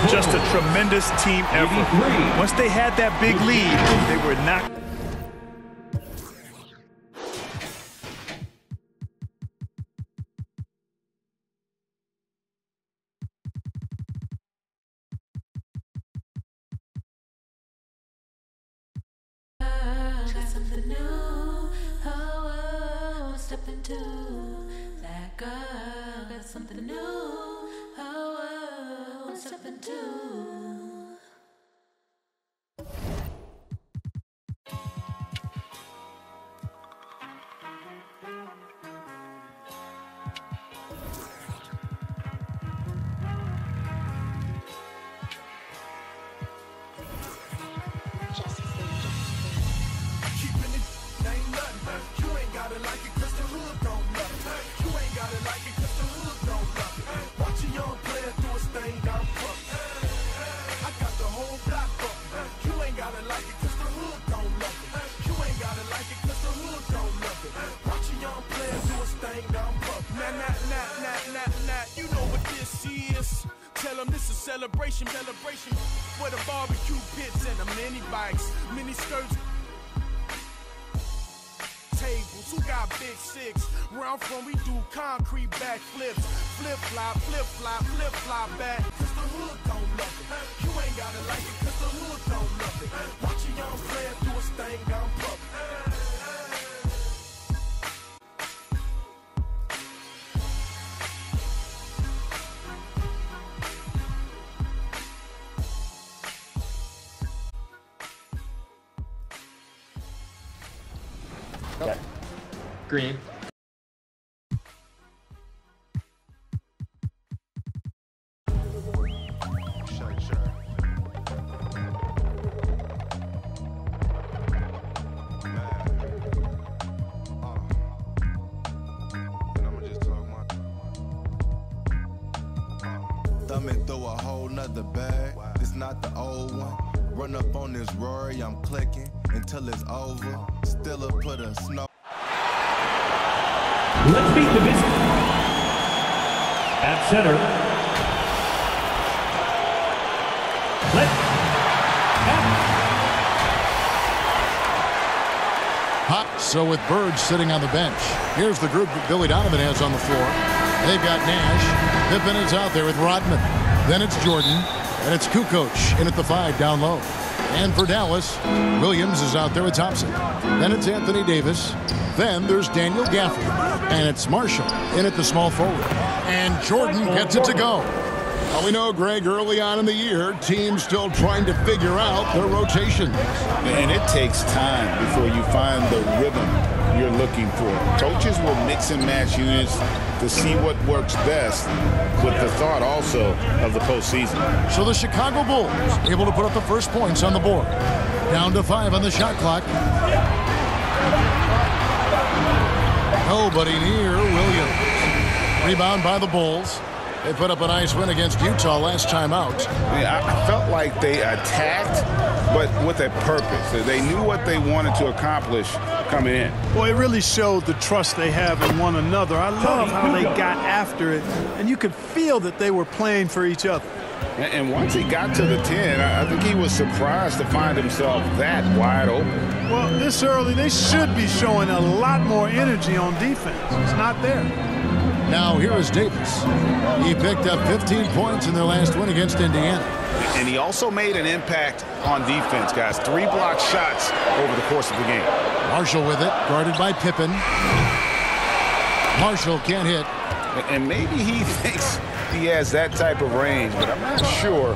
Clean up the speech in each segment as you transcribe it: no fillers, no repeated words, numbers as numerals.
Just a tremendous team effort. Once they had that big lead, they were not. Got something new, oh, step into that girl. Got something new, oh, step into. You know what this is. Tell them this is celebration for the barbecue pits and the mini bikes, mini skirts, tables. Who got big six? Where I'm from, we do concrete backflips, flip flop back. Cause the hood don't love it. You ain't gotta like it, cause the hood don't love it. Watch a young player do his thing down public. Okay. Green. Thumbing through a whole nother bag. It's not the old one. Run up on this Rory, I'm clicking until it's over. Still a put a snow. Let's beat the business. At center. Hot. So with Bird sitting on the bench, here's the group that Billy Donovan has on the floor. They've got Nash. Pippen is out there with Rodman. Then it's Jordan. And it's Kukoc in at the 5 down low. And for Dallas, Williams is out there with Thompson. Then it's Anthony Davis. Then there's Daniel Gafford. And it's Marshall in at the small forward. And Jordan gets it to go. Well, we know, Greg, early on in the year, teams still trying to figure out their rotations. And it takes time before you find the rhythm you're looking for. Coaches will mix and match units to see what works best, with the thought also of the postseason. So the Chicago Bulls able to put up the first points on the board. Down to 5 on the shot clock. Nobody near Williams. Rebound by the Bulls. They put up a nice win against Utah last time out. I felt like they attacked, but with a purpose. They knew what they wanted to accomplish coming in. Well, it really showed the trust they have in one another. I love how they got after it, and you could feel that they were playing for each other. And once he got to the 10, I think he was surprised to find himself that wide open. Well, this early, they should be showing a lot more energy on defense. It's not there. Now here is Davis. He picked up 15 points in their last win against Indiana. And he also made an impact on defense, guys. 3 block shots over the course of the game. Marshall with it, guarded by Pippen. Marshall can't hit. And maybe he thinks he has that type of range, but I'm not sure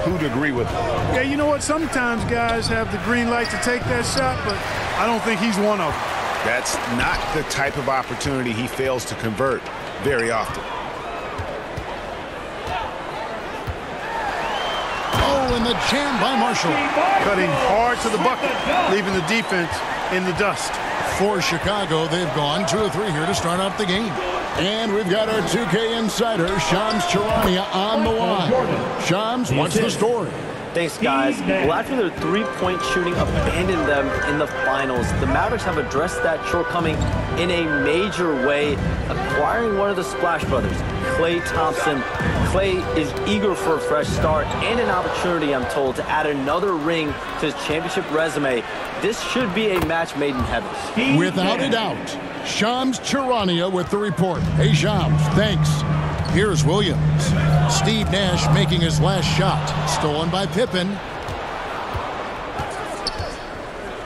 who'd agree with him. Yeah, you know what? Sometimes guys have the green light to take that shot, but I don't think he's one of them. That's not the type of opportunity he fails to convert very often. Oh, and the jam by Marshall. Cutting hard to the bucket, leaving the defense in the dust. For Chicago, they've gone 2 of 3 here to start off the game. And we've got our 2K insider, Shams Charania, on the line. Shams, what's the story? Thanks, guys. Well, after their three-point shooting abandoned them in the finals, the Mavericks have addressed that shortcoming in a major way, acquiring one of the Splash Brothers, Klay Thompson. Klay is eager for a fresh start and an opportunity, I'm told, to add another ring to his championship resume. This should be a match made in heaven. Without a doubt. Shams Charania with the report. Hey, Shams, thanks. Here's Williams. Steve Nash making his last shot. Stolen by Pippen.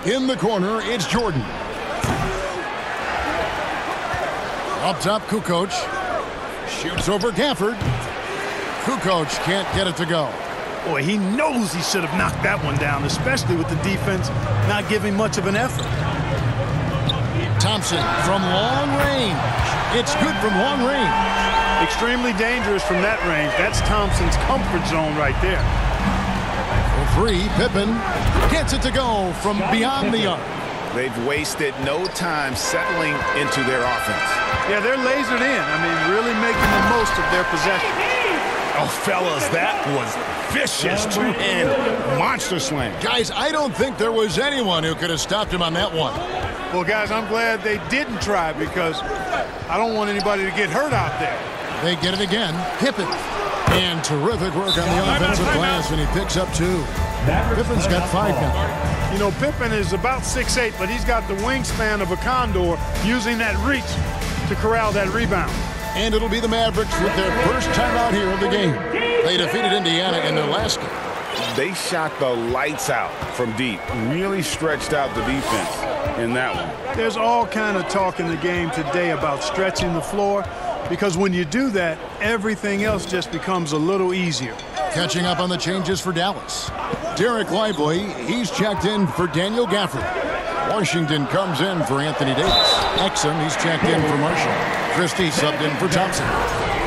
In the corner, it's Jordan. Up top, Kukoc. Shoots over Gafford. Kukoc can't get it to go. Boy, he knows he should have knocked that one down, especially with the defense not giving much of an effort. Thompson from long range. It's good from long range. Extremely dangerous from that range. That's Thompson's comfort zone right there. For three, Pippen gets it to go from beyond the arc. They've wasted no time settling into their offense. Yeah, they're lasered in. I mean, really making the most of their possession. Oh, fellas, that was vicious. Two-hand monster slam. Guys, I don't think there was anyone who could have stopped him on that one. Well, guys, I'm glad they didn't try because I don't want anybody to get hurt out there. They get it again. Pippen. And terrific work on the offensive glass, and he picks up two. Pippen's got 5 now. You know, Pippen is about 6'8", but he's got the wingspan of a condor using that reach to corral that rebound. And it'll be the Mavericks with their first time out here of the game. They defeated Indiana in their last game. They shot the lights out from deep. Really stretched out the defense in that one. There's all kind of talk in the game today about stretching the floor because when you do that, everything else just becomes a little easier. Catching up on the changes for Dallas. Derek Lively, he's checked in for Daniel Gafford. Washington comes in for Anthony Davis. Exum, he's checked in for Marshall. Christie subbed in for Thompson.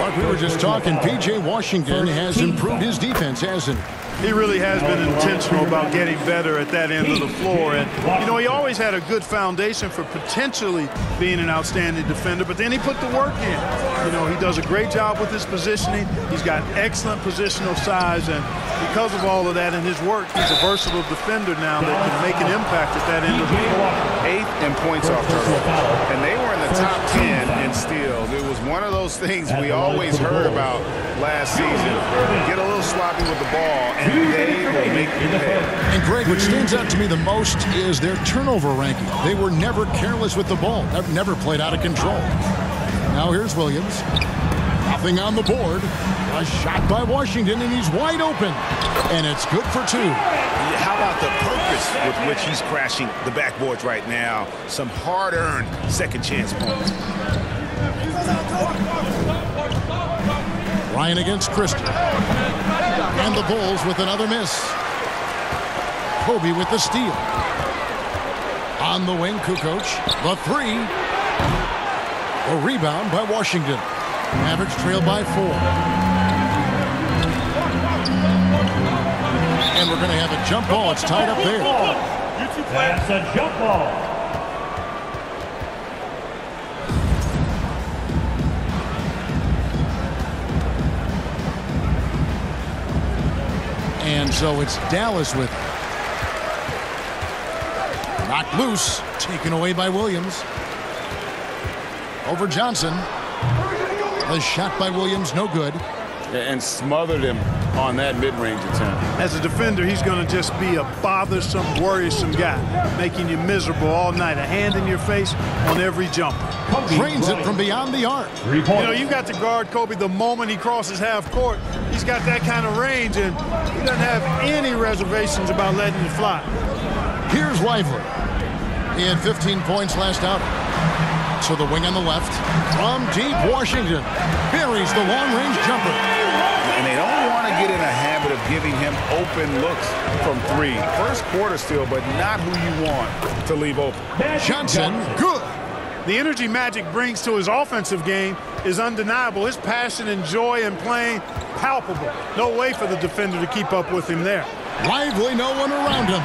Like we were just talking, P.J. Washington has improved his defense, hasn't he? He really has been intentional about getting better at that end of the floor. And, you know, he always had a good foundation for potentially being an outstanding defender, but then he put the work in. You know, he does a great job with his positioning. He's got excellent positional size, and because of all of that and his work, he's a versatile defender now that can make an impact at that end of the floor. 8th in points off turnover. And they were in the top 10 in steals. It was one of those things we always heard about last season. Get a little sloppy with the ball, and they will make you pay. And Greg, what stands out to me the most is their turnover ranking. They were never careless with the ball, never played out of control. Now here's Williams. Nothing on the board. A shot by Washington, and he's wide open. And it's good for 2. How about the purpose with which he's crashing the backboards right now? Some hard-earned second chance points. Ryan against Christie. And the Bulls with another miss. Kobe with the steal. On the wing, Kukoc. The 3. A rebound by Washington. Mavericks trail by 4. And we're going to have a jump ball. It's tied up there. That's a jump ball. And so it's Dallas with it. Knocked loose. Taken away by Williams. Over Johnson. The shot by Williams, no good. And smothered him on that mid-range attempt. As a defender, he's going to just be a bothersome, worrisome guy, making you miserable all night. A hand in your face on every jumper. Drains it from beyond the arc. You know, you got to guard Kobe the moment he crosses half court. He's got that kind of range, and he doesn't have any reservations about letting it fly. Here's Lively. He had 15 points last outing. To the wing on the left. From deep, Washington buries the long-range jumper. And they don't want to get in a habit of giving him open looks from 3. First quarter still, but not who you want to leave open. Johnson, good. The energy Magic brings to his offensive game is undeniable. His passion and joy in playing, palpable. No way for the defender to keep up with him there. Lively, no one around him.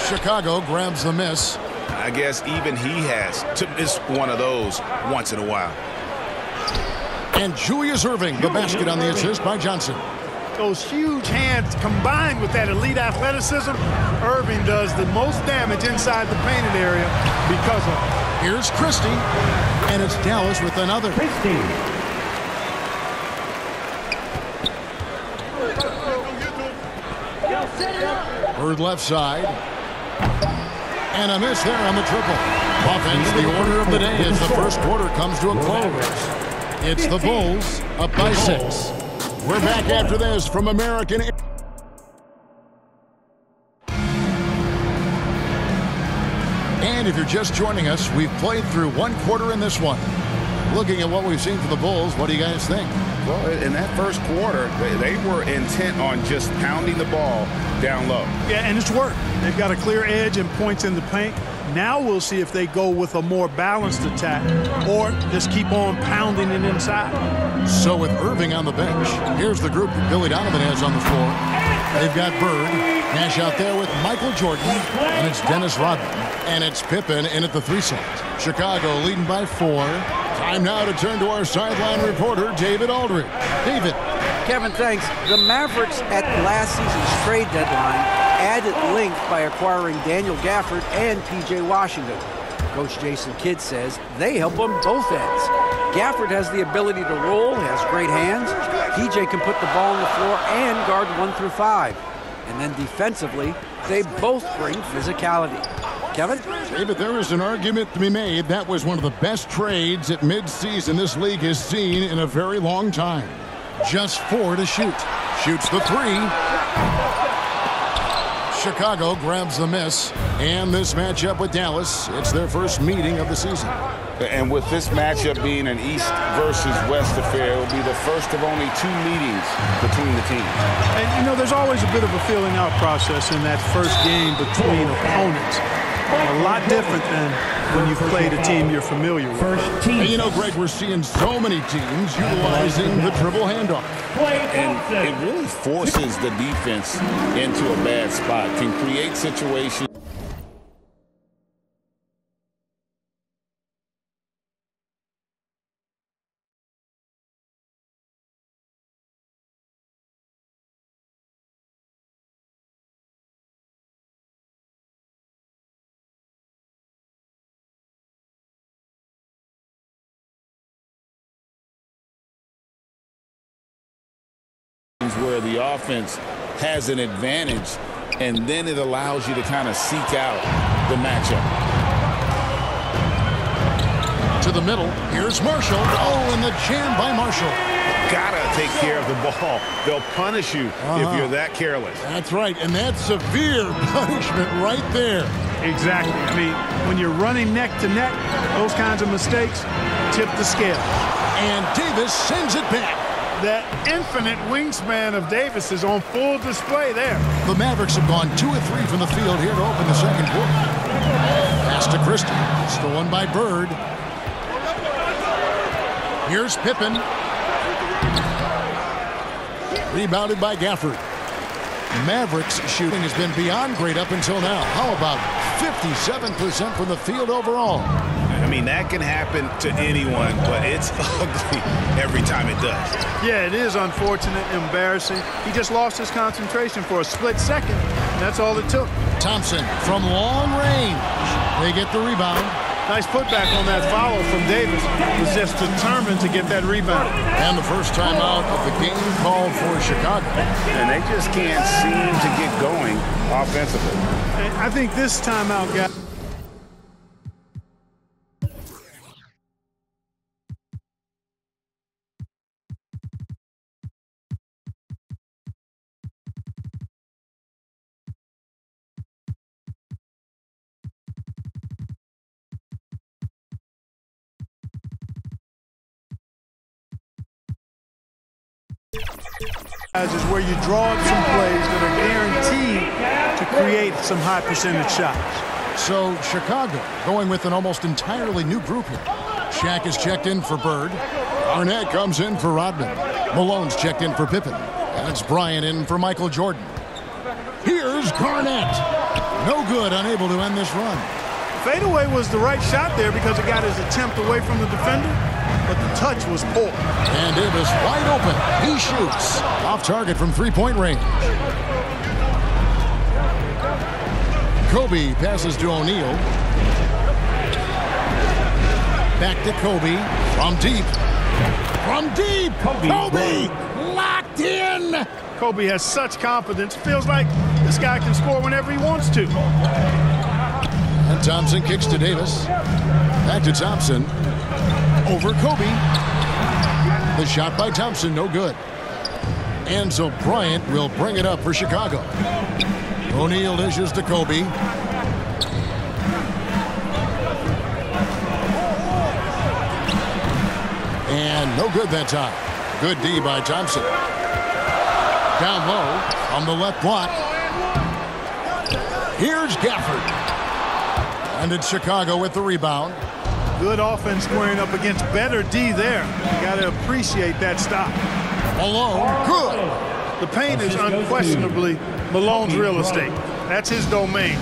Chicago grabs the miss. I guess even he has to miss one of those once in a while. And Julius Erving, the basket on the assist by Johnson. those huge hands combined with that elite athleticism, Irving does the most damage inside the painted area because of it. Here's Christie, and it's Dallas with another. Christie. Bird left side. And a miss there on the triple. Offense, the order of the day as the first quarter comes to a close. It's the Bulls up by 6. We're back after this from American. And if you're just joining us, we've played through one quarter in this one. Looking at what we've seen for the Bulls, what do you guys think? Well, in that first quarter, they were intent on just pounding the ball down low. Yeah, and it's worked. They've got a clear edge and points in the paint. Now we'll see if they go with a more balanced attack or just keep on pounding it inside. So with Irving on the bench, here's the group that Billy Donovan has on the floor. They've got Bird, Nash out there with Michael Jordan, and it's Dennis Rodman, and it's Pippen in at the 3 slot. Chicago leading by 4. Time now to turn to our sideline reporter, David Aldridge. David. Kevin, thanks. The Mavericks at last season's trade deadline added length by acquiring Daniel Gafford and P.J. Washington. Coach Jason Kidd says they help on both ends. Gafford has the ability to roll, has great hands. P.J. can put the ball on the floor and guard 1 through 5. And then defensively, they both bring physicality. Kevin? David, there is an argument to be made. That was one of the best trades at midseason this league has seen in a very long time. Just 4 to shoot. Shoots the 3. Chicago grabs the miss. And this matchup with Dallas, it's their first meeting of the season. And with this matchup being an East versus West affair, it will be the first of only 2 meetings between the teams. And, you know, there's always a bit of a feeling out process in that first game between opponents. A lot different than when you've played a team you're familiar with. And you know, Greg, we're seeing so many teams utilizing the dribble handoff. And it really forces the defense into a bad spot, can create situations. Where the offense has an advantage, and then it allows you to kind of seek out the matchup. To the middle, here's Marshall. Oh, and the jam by Marshall. Gotta take care of the ball. They'll punish you if you're that careless. That's right, and that's severe punishment right there. Exactly. I mean, when you're running neck to neck, those kinds of mistakes tip the scale. And Davis sends it back. That infinite wingspan of Davis is on full display there. The Mavericks have gone 2 of 3 from the field here to open the second quarter. Pass to Christie. Stolen by Bird. Here's Pippen. Rebounded by Gafford. Mavericks shooting has been beyond great up until now. How about 57% from the field overall? I mean, that can happen to anyone, but it's ugly every time it does. Yeah, it is unfortunate, embarrassing. He just lost his concentration for a split second, and that's all it took. Thompson from long range. They get the rebound. Nice putback on that foul from Davis. Was just determined to get that rebound. And the first time out of the game called for Chicago. And they just can't seem to get going offensively. And I think this timeout got... is where you draw up some plays that are guaranteed to create some high percentage shots. So Chicago going with an almost entirely new group here. Shaq is checked in for Bird. Arnett comes in for Rodman. Malone's checked in for Pippen. And it's Bryant in for Michael Jordan. Here's Garnett. No good, unable to end this run. Fadeaway was the right shot there because it got his attempt away from the defender. but the touch was poor. And Davis wide open. He shoots. Off target from three-point range. Kobe passes to O'Neal. Back to Kobe. From deep. From deep. Kobe locked in. Kobe has such confidence. Feels like this guy can score whenever he wants to. And Thompson kicks to Davis. Back to Thompson. Over Kobe. The shot by Thompson, no good. And so Bryant will bring it up for Chicago. O'Neal dishes to Kobe. And no good that time. Good D by Thompson. Down low on the left block. Here's Gafford. And it's Chicago with the rebound. Good offense squaring up against better D there. You got to appreciate that stop. Malone, good. The paint is unquestionably Malone's real estate. That's his domain.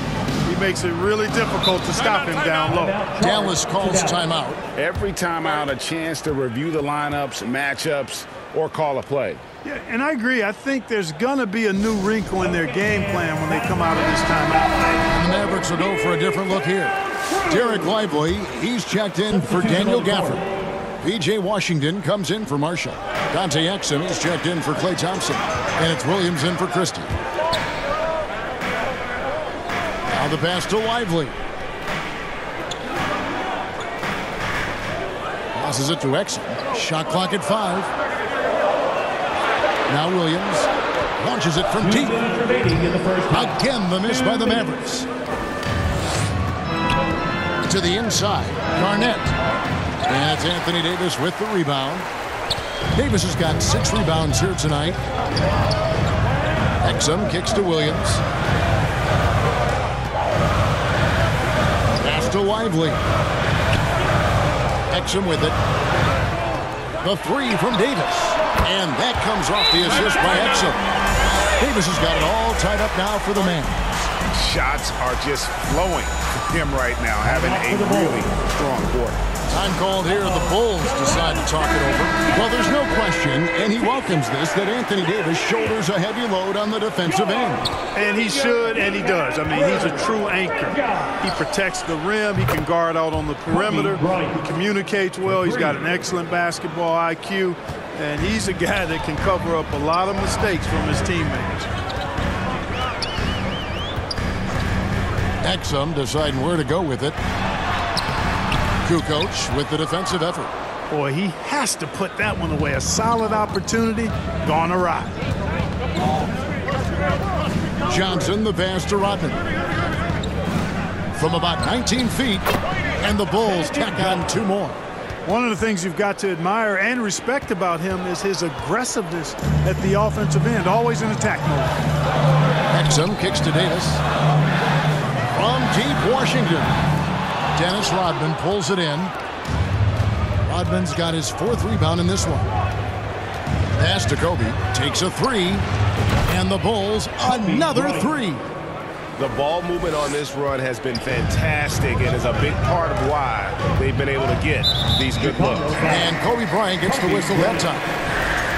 He makes it really difficult to stop him down low. Dallas calls timeout. Every timeout, a chance to review the lineups, matchups, or call a play. Yeah, and I agree. I think there's going to be a new wrinkle in their game plan when they come out of this timeout. And the Mavericks will go for a different look here. Derek Lively, he's checked in for Daniel Gafford. P.J. Washington comes in for Marshall. Dante Exum is checked in for Klay Thompson. And it's Williams in for Christie. Now the pass to Lively. Passes it to Exum. Shot clock at 5. Now Williams launches it from deep. Again, the miss by the Mavericks. To the inside, Garnett. And it's Anthony Davis with the rebound. Davis has got 6 rebounds here tonight. Exum kicks to Williams. Pass to Lively. Exum with it. The 3 from Davis. And that comes off the assist by Exum. Davis has got it all tied up now for the man. Shots are just flowing for him right now, having a really strong quarter. Time called here. The Bulls decide to talk it over. Well, there's no question, and he welcomes this, that Anthony Davis shoulders a heavy load on the defensive end. And he should, and he does. I mean, he's a true anchor. He protects the rim. He can guard out on the perimeter. He communicates well. He's got an excellent basketball IQ. And he's a guy that can cover up a lot of mistakes from his teammates. Exum deciding where to go with it. Kukoc with the defensive effort. Boy, he has to put that one away. A solid opportunity gone awry. Johnson, the pass to Rodman. From about 19 feet, and the Bulls tack on 2 more. One of the things you've got to admire and respect about him is his aggressiveness at the offensive end, always in attack mode. Exum kicks to Davis. From deep, Washington. Dennis Rodman pulls it in. Rodman's got his 4th rebound in this one. Pass to Kobe. Takes a 3. And the Bulls, another 3. The ball movement on this run has been fantastic and is a big part of why they've been able to get these good looks. And Kobe Bryant gets the whistle that time.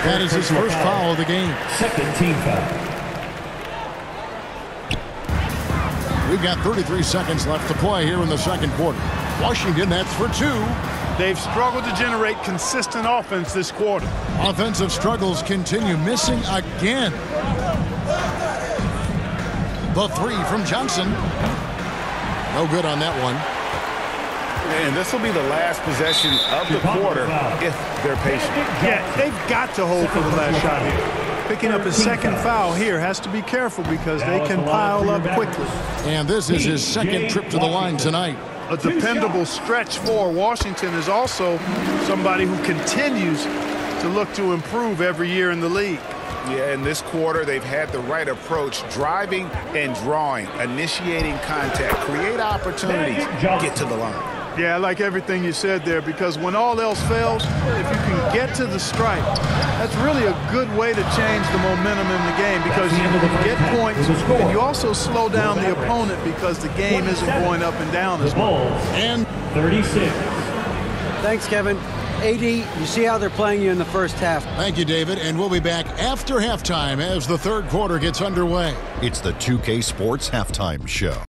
That is his first foul of the game. Second team foul. We've got 33 seconds left to play here in the second quarter. Washington, that's for 2. They've struggled to generate consistent offense this quarter. Offensive struggles continue, missing again. The 3 from Johnson. No good on that one. And this will be the last possession of the quarter if they're patient. Yeah, they've got to hold for the last shot here. Picking up his second foul here, has to be careful because they can pile up quickly. And this is his second trip to the line tonight. A dependable stretch for Washington is also somebody who continues to look to improve every year in the league. Yeah, in this quarter, they've had the right approach, driving and drawing, initiating contact, create opportunities, get to the line. Yeah, I like everything you said there, because when all else fails, if you can get to the stripe, that's really a good way to change the momentum in the game, because you get points and you also slow down the opponent because the game isn't going up and down as much. And 36. Thanks, Kevin. AD, you see how they're playing you in the first half. Thank you, David, and we'll be back after halftime as the third quarter gets underway. It's the 2K Sports Halftime Show.